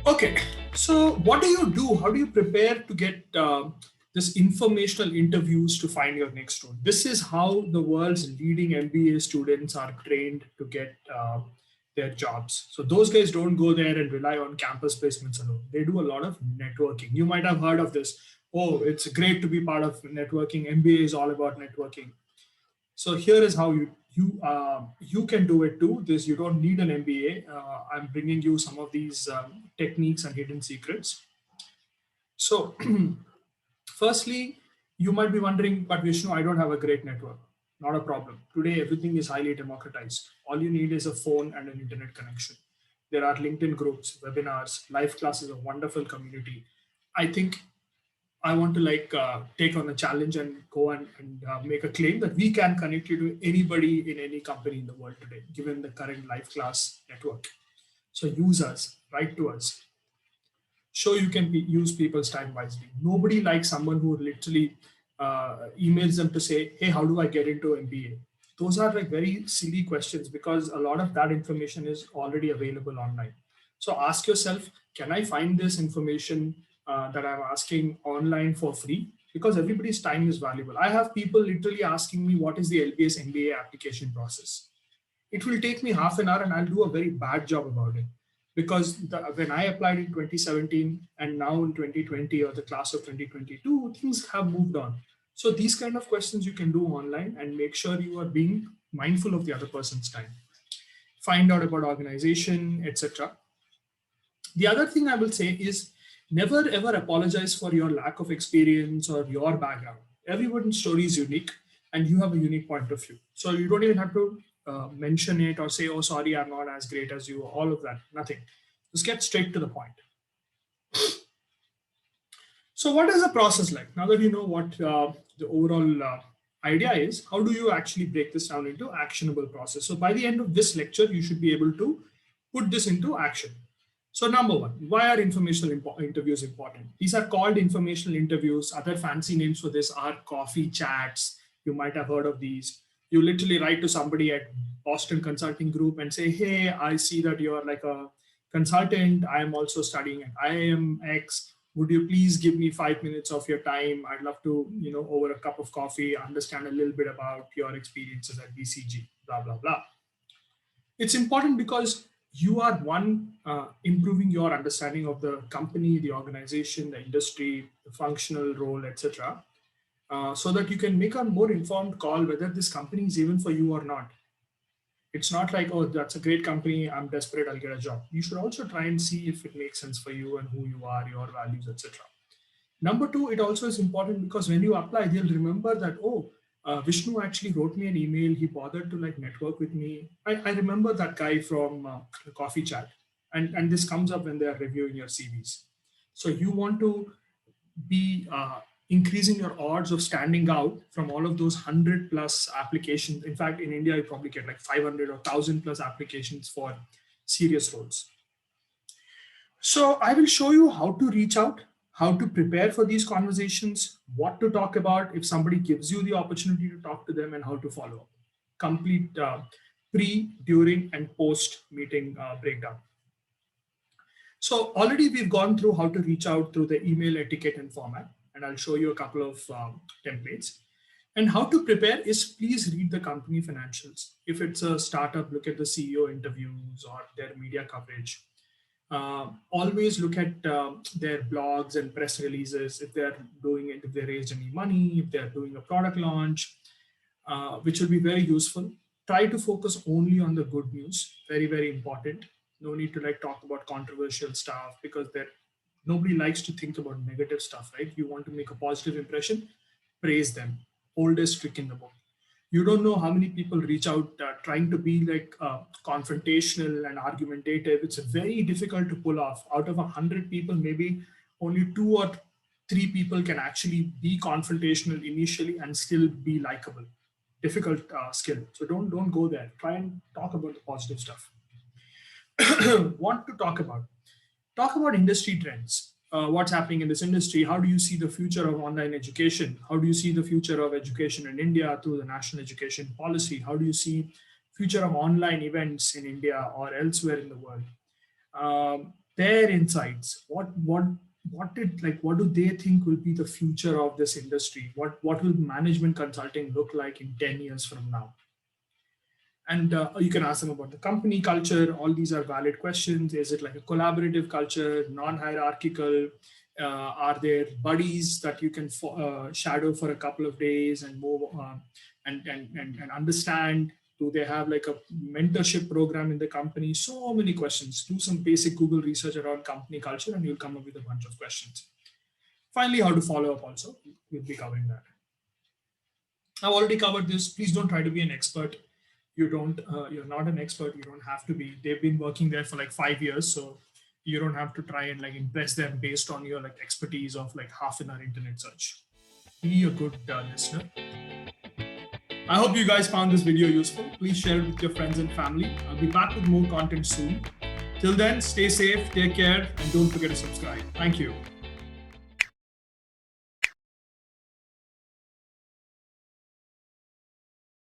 Okay, so what do you do? How do you prepare to get this informational interviews to find your next role? This is how the world's leading MBA students are trained to get their jobs. So those guys don't go there and rely on campus placements alone. They do a lot of networking. You might have heard of this. Oh, it's great to be part of networking. MBA is all about networking. So here is how you can do it too. This you don't need an MBA. I'm bringing you some of these techniques and hidden secrets. So firstly, you might be wondering, but Vishnu, I don't have a great network. Not a problem. Today, everything is highly democratized. All you need is a phone and an internet connection. There are LinkedIn groups, webinars, live classes, a wonderful community. I think I want to take on a challenge and go and make a claim that we can connect you to anybody in any company in the world today, given the current life class network. So use us, write to us, show you can use people's time wisely. Nobody likes someone who literally emails them to say, "Hey, how do I get into MBA?" Those are like very silly questions because a lot of that information is already available online. So ask yourself, can I find this information that I'm asking online for free? Because everybody's time is valuable. I have people literally asking me, what is the LBS MBA application process? It will take me half an hour and I'll do a very bad job about it. Because when I applied in 2017 and now in 2020 or the class of 2022, things have moved on. So these kind of questions you can do online and make sure you are being mindful of the other person's time. Find out about organization, etc. The other thing I will say is never ever apologize for your lack of experience or your background. Everyone's story is unique and you have a unique point of view. So you don't even have to mention it or say, oh, sorry, I'm not as great as you, all of that. Nothing. Just get straight to the point. So, what is the process like? Now that you know what the overall idea is, how do you actually break this down into actionable process? So, by the end of this lecture, you should be able to put this into action. So, number one, why are informational interviews important? These are called informational interviews. Other fancy names for this are coffee chats. You might have heard of these. You literally write to somebody at Boston Consulting Group and say, hey, I see that you're like a consultant. I am also studying at IMX. Would you please give me 5 minutes of your time? I'd love to, over a cup of coffee, understand a little bit about your experiences at BCG, blah, blah, blah. It's important because you are improving your understanding of the company, the organization, the industry, the functional role, etc., so that you can make a more informed call whether this company is even for you or not. It's not like, oh, that's a great company, I'm desperate, I'll get a job. You should also try and see if it makes sense for you and who you are, your values, etc. Number two, it also is important because when you apply, they'll remember that, oh, Vishnu actually wrote me an email. He bothered to network with me. I remember that guy from the coffee chat. And this comes up when they are reviewing your CVs. So you want to be increasing your odds of standing out from all of those 100 plus applications. In fact, in India, you probably get like 500 or 1,000 plus applications for serious roles. So I will show you how to reach out, how to prepare for these conversations, what to talk about if somebody gives you the opportunity to talk to them, and how to follow up. Complete pre, during, and post meeting breakdown. So already we've gone through how to reach out through the email etiquette and format, and I'll show you a couple of templates. And how to prepare is please read the company financials. If it's a startup, look at the CEO interviews or their media coverage. Always look at their blogs and press releases if they're doing it, if they raised any money, if they're doing a product launch, which will be very useful. Try to focus only on the good news. Very, very important. No need to talk about controversial stuff because nobody likes to think about negative stuff, right? You want to make a positive impression, praise them. Oldest trick in the book. You don't know how many people reach out trying to be confrontational and argumentative. It's very difficult to pull off. Out of 100 people, maybe only 2 or 3 people can actually be confrontational initially and still be likable. Difficult skill. So don't go there. Try and talk about the positive stuff. Want to talk about industry trends. What's happening in this industry? How do you see the future of online education? How do you see the future of education in India through the national education policy? How do you see future of online events in India or elsewhere in the world? their insights. What do they think will be the future of this industry? What will management consulting look like in 10 years from now? And you can ask them about the company culture. All these are valid questions. Is it like a collaborative culture, non-hierarchical? Are there buddies that you can shadow for a couple of days and move and understand? Do they have like a mentorship program in the company? So many questions. Do some basic Google research around company culture and you'll come up with a bunch of questions. Finally, how to follow up also. We'll be covering that. I've already covered this. Please don't try to be an expert. You're not an expert. You don't have to be. They've been working there for like 5 years. So you don't have to try and like impress them based on your like expertise of like half an hour internet search. Be a good listener. I hope you guys found this video useful. Please share it with your friends and family. I'll be back with more content soon. Till then, stay safe, take care, and don't forget to subscribe. Thank you.